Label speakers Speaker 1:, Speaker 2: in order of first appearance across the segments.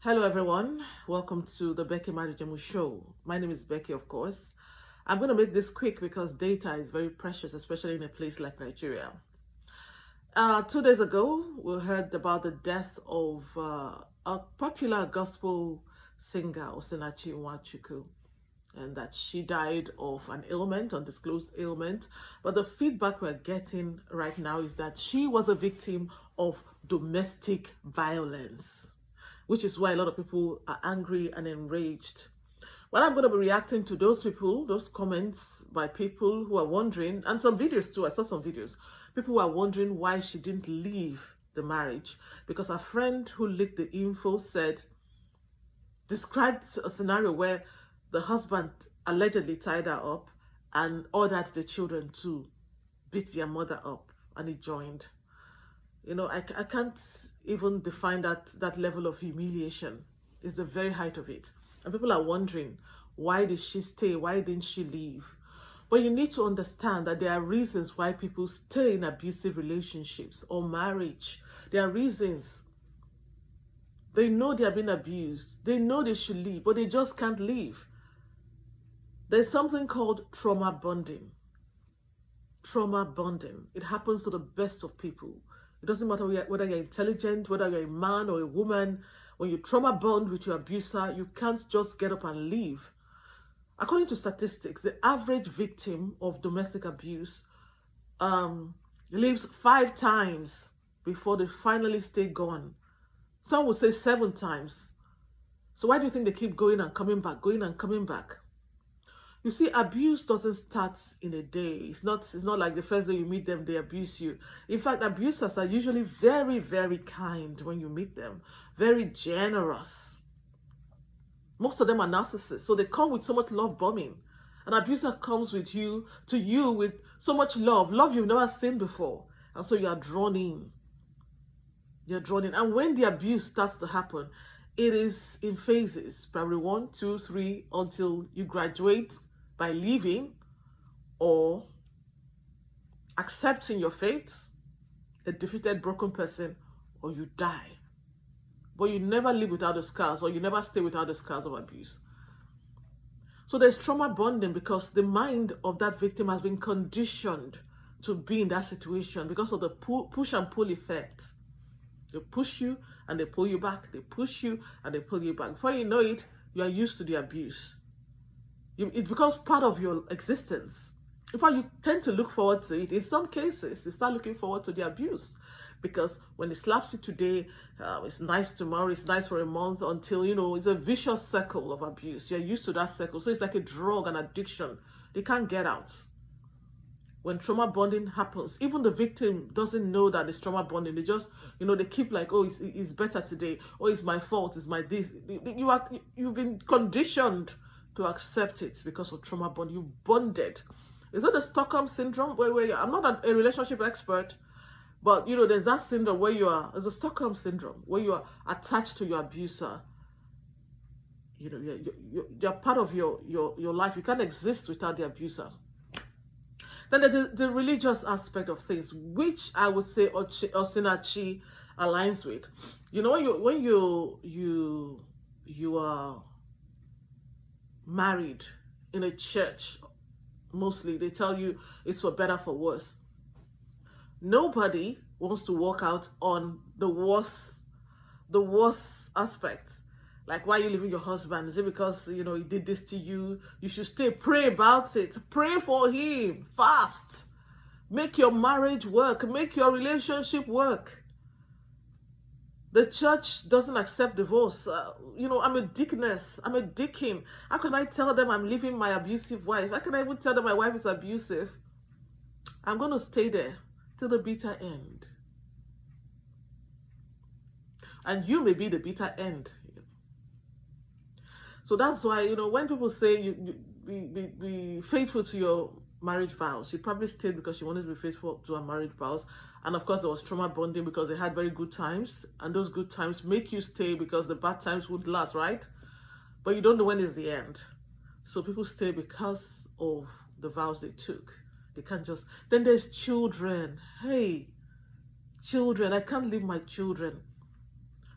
Speaker 1: Hello, everyone. Welcome to the Becky Madijemu Show. My name is Becky, of course. I'm going to make this quick because data is very precious, especially in a place like Nigeria. 2 days ago, we heard about the death of a popular gospel singer, Osinachi Nwachukwu, and that she died of an ailment, undisclosed ailment. But the feedback we're getting right now is that she was a victim of domestic violence, which is why a lot of people are angry and enraged. Well, I'm going to be reacting to those people, those comments by people who are wondering, and some videos too. I saw some videos. People who are wondering why she didn't leave the marriage, because a friend who leaked the info described a scenario where the husband allegedly tied her up and ordered the children to beat their mother up, and he joined. I can't even define that level of humiliation. It's the very height of it. And people are wondering, why did she stay? Why didn't she leave? But you need to understand that there are reasons why people stay in abusive relationships or marriage. There are reasons. They know they are being abused. They know they should leave, but they just can't leave. There's something called trauma bonding. Trauma bonding. It happens to the best of people. It doesn't matter whether you're intelligent, whether you're a man or a woman. When you trauma bond with your abuser, you can't just get up and leave. According to statistics, the average victim of domestic abuse lives 5 times before they finally stay gone. Some would say 7 times. So why do you think they keep going and coming back, going and coming back? You see, abuse doesn't start in a day. It's not like the first day you meet them, they abuse you. In fact, abusers are usually very, very kind when you meet them, very generous. Most of them are narcissists, so they come with so much love bombing. An abuser comes to you with so much love you've never seen before. And so you are drawn in. You're drawn in. And when the abuse starts to happen, it is in phases, probably 1, 2, 3, until you graduate by leaving or accepting your fate, a defeated, broken person, or you die. But you never live without the scars, or you never stay without the scars of abuse. So there's trauma bonding because the mind of that victim has been conditioned to be in that situation because of the push and pull effect. They push you and they pull you back. They push you and they pull you back. Before you know it, you are used to the abuse. It becomes part of your existence. In fact, you tend to look forward to it. In some cases, you start looking forward to the abuse. Because when it slaps you today, it's nice tomorrow, it's nice for a month until, it's a vicious circle of abuse. You're used to that circle. So it's like a drug, an addiction. They can't get out. When trauma bonding happens, even the victim doesn't know that it's trauma bonding. They just, they keep like, oh, it's better today. Oh, it's my fault. It's my this. You've been conditioned to accept it because of trauma bonding. You've bonded. Is it the Stockholm syndrome? Wait, I'm not a relationship expert. But, there's that syndrome where there's a Stockholm syndrome, where you are attached to your abuser. You're part of your life. You can't exist without the abuser. Then there's the religious aspect of things, which I would say Osinachi aligns with. When you are married in a church, mostly, they tell you it's for better, for worse. Nobody wants to walk out on the worst aspect. Like, why are you leaving your husband? Is it because, he did this to you? You should stay. Pray about it. Pray for him. Fast. Make your marriage work. Make your relationship work. The church doesn't accept divorce. I'm a deaconess. I'm a deacon. How can I tell them I'm leaving my abusive wife? How can I even tell them my wife is abusive? I'm going to stay there till the bitter end. And you may be the bitter end. So that's why, when people say you be faithful to your marriage vows, she probably stayed because she wanted to be faithful to her marriage vows. And of course, there was trauma bonding because they had very good times. And those good times make you stay because the bad times would last, right? But you don't know when is the end. So people stay because of the vows they took. They can't just... Then there's children. Hey, children. I can't leave my children.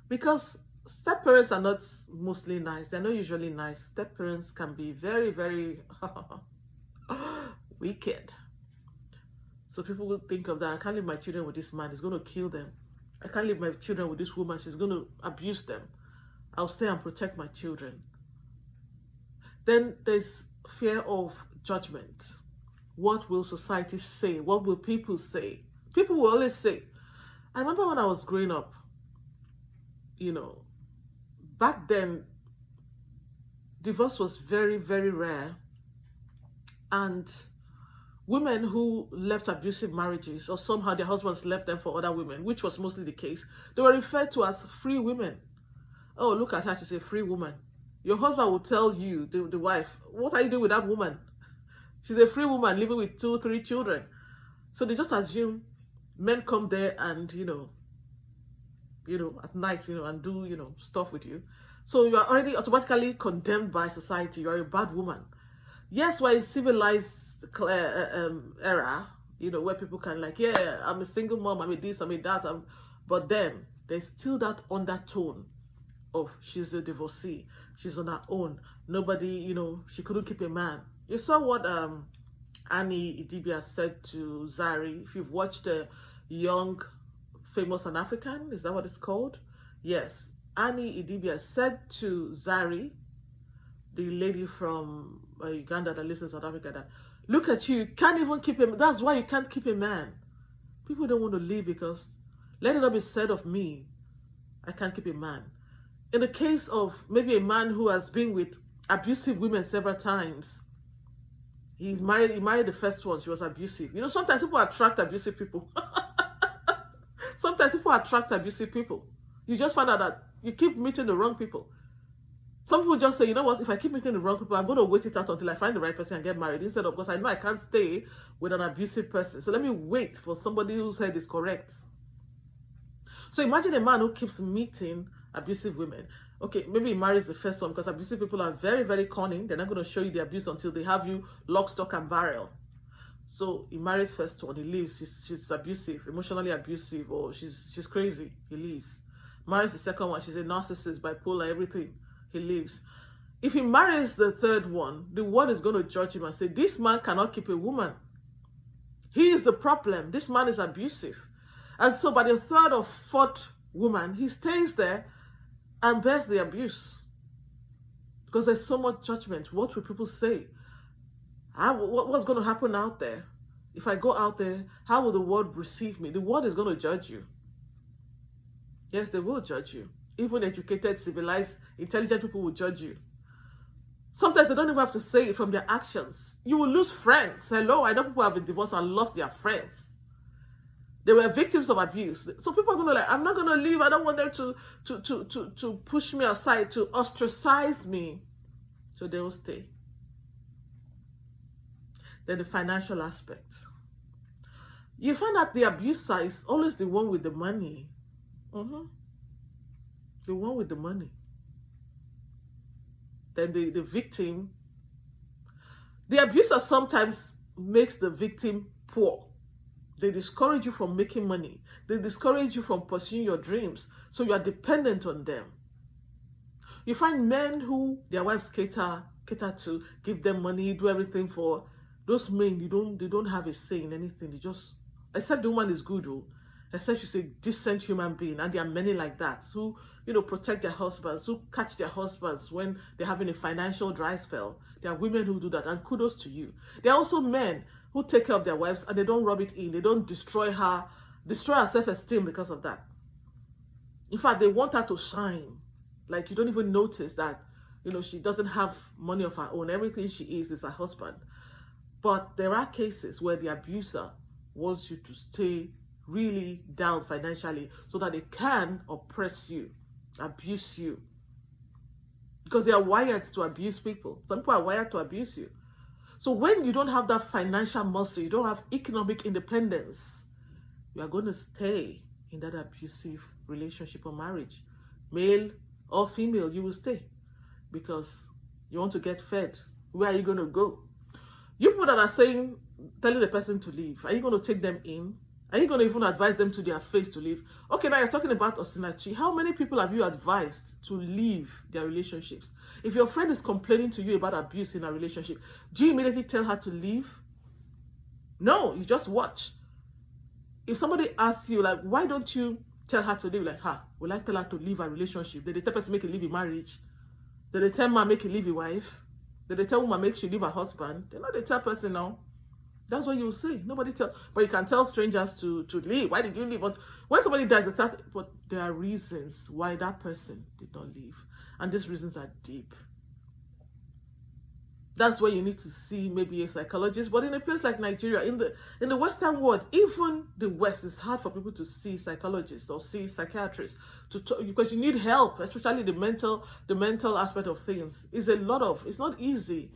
Speaker 1: Because Step parents are not mostly nice. They're not usually nice. Step parents can be very, very wicked. So people will think of that. I can't leave my children with this man. He's going to kill them. I can't leave my children with this woman. She's going to abuse them. I'll stay and protect my children. Then there's fear of judgment. What will society say? What will people say? People will always say. I remember when I was growing up, you know, back then, divorce was very, very rare. And women who left abusive marriages, or somehow their husbands left them for other women, which was mostly the case, they were referred to as free women. Oh, look at her, she's a free woman. Your husband will tell you, the wife, what are you doing with that woman? She's a free woman living with 2, 3 children. So they just assume men come there and, you know, at night, and do, stuff with you. So you are already automatically condemned by society. You are a bad woman. Yes, we're in civilized era, where people can yeah, I'm a single mom, I'm a this, I'm a that. But then there's still that undertone of she's a divorcee. She's on her own. Nobody, she couldn't keep a man. You saw what Annie Idibia said to Zari. If you've watched Young, Famous and African, is that what it's called? Yes. Annie Idibia said to Zari, the lady from Uganda that lives in South Africa, that look at you can't even keep him. That's why you can't keep a man. People don't want to leave because let it not be said of me, I can't keep a man. In the case of maybe a man who has been with abusive women several times, he married the first one, she was abusive. Sometimes people attract abusive people. Sometimes people attract abusive people. You just find out that you keep meeting the wrong people. Some people just say, you know what, if I keep meeting the wrong people, I'm going to wait it out until I find the right person and get married, instead of, because I know I can't stay with an abusive person. So let me wait for somebody whose head is correct. So imagine a man who keeps meeting abusive women. Okay, maybe he marries the first one, because abusive people are very, very cunning. They're not going to show you the abuse until they have you lock, stock, and barrel. So he marries first one, he leaves. She's abusive, emotionally abusive, or she's crazy. He leaves. Marries the second one, she's a narcissist, bipolar, everything. He leaves. If he marries the third one, the world is going to judge him and say, this man cannot keep a woman. He is the problem. This man is abusive. And so by the third or fourth woman, he stays there and bears the abuse. Because there's so much judgment. What will people say? What's going to happen out there? If I go out there, how will the world receive me? The world is going to judge you. Yes, they will judge you. Even educated, civilized, intelligent people will judge you. Sometimes they don't even have to say it from their actions. You will lose friends. Hello, I know people have been divorced and lost their friends. They were victims of abuse. So people are going to I'm not going to leave. I don't want them to push me aside, to ostracize me. So they will stay. Then the financial aspect. You find that the abuser is always the one with the money. The one with the money. Then the victim. The abuser sometimes makes the victim poor. They discourage you from making money. They discourage you from pursuing your dreams. So you are dependent on them. You find men who their wives cater to, give them money, do everything for. Those men, they don't have a say in anything. They just, except the woman is good, except she's a decent human being, and there are many like that who, protect their husbands, who catch their husbands when they're having a financial dry spell. There are women who do that, and kudos to you. There are also men who take care of their wives and they don't rub it in. They don't destroy her self-esteem because of that. In fact, they want her to shine. Like, you don't even notice that, she doesn't have money of her own. Everything she is her husband. But there are cases where the abuser wants you to stay really down financially so that they can oppress you, abuse you. Because they are wired to abuse people. Some people are wired to abuse you. So when you don't have that financial muscle, you don't have economic independence, you are going to stay in that abusive relationship or marriage. Male or female, you will stay because you want to get fed. Where are you going to go? You people that are telling the person to leave, are you going to take them in? Are you going to even advise them to their face to leave? Okay, now you're talking about Osinachi. How many people have you advised to leave their relationships? If your friend is complaining to you about abuse in a relationship, do you immediately tell her to leave? No, you just watch. If somebody asks you, like, why don't you tell her to leave? Like, will I tell her to leave a relationship? Did they tell person make you leave a marriage? Did they tell man make you leave a wife? Did they tell woman make she leave her husband? They know they tell person now. That's what you say. Nobody tell, but you can tell strangers to leave. Why did you leave? But when somebody dies, but there are reasons why that person did not leave, and these reasons are deep. That's where you need to see maybe a psychologist. But in a place like Nigeria, in the Western world, even the West, it's hard for people to see psychologists or see psychiatrists to talk, because you need help, especially the mental aspect of things. It's not easy.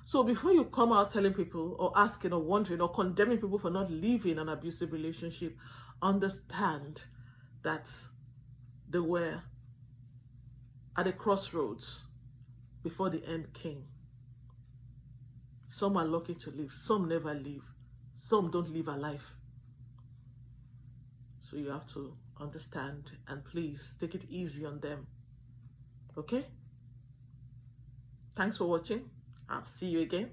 Speaker 1: So before you come out telling people or asking or wondering or condemning people for not leaving an abusive relationship, understand that they were at a crossroads before the end came. Some are lucky to live, some never live, some don't live alive. So you have to understand, and please take it easy on them. Okay? Thanks for watching. I'll see you again.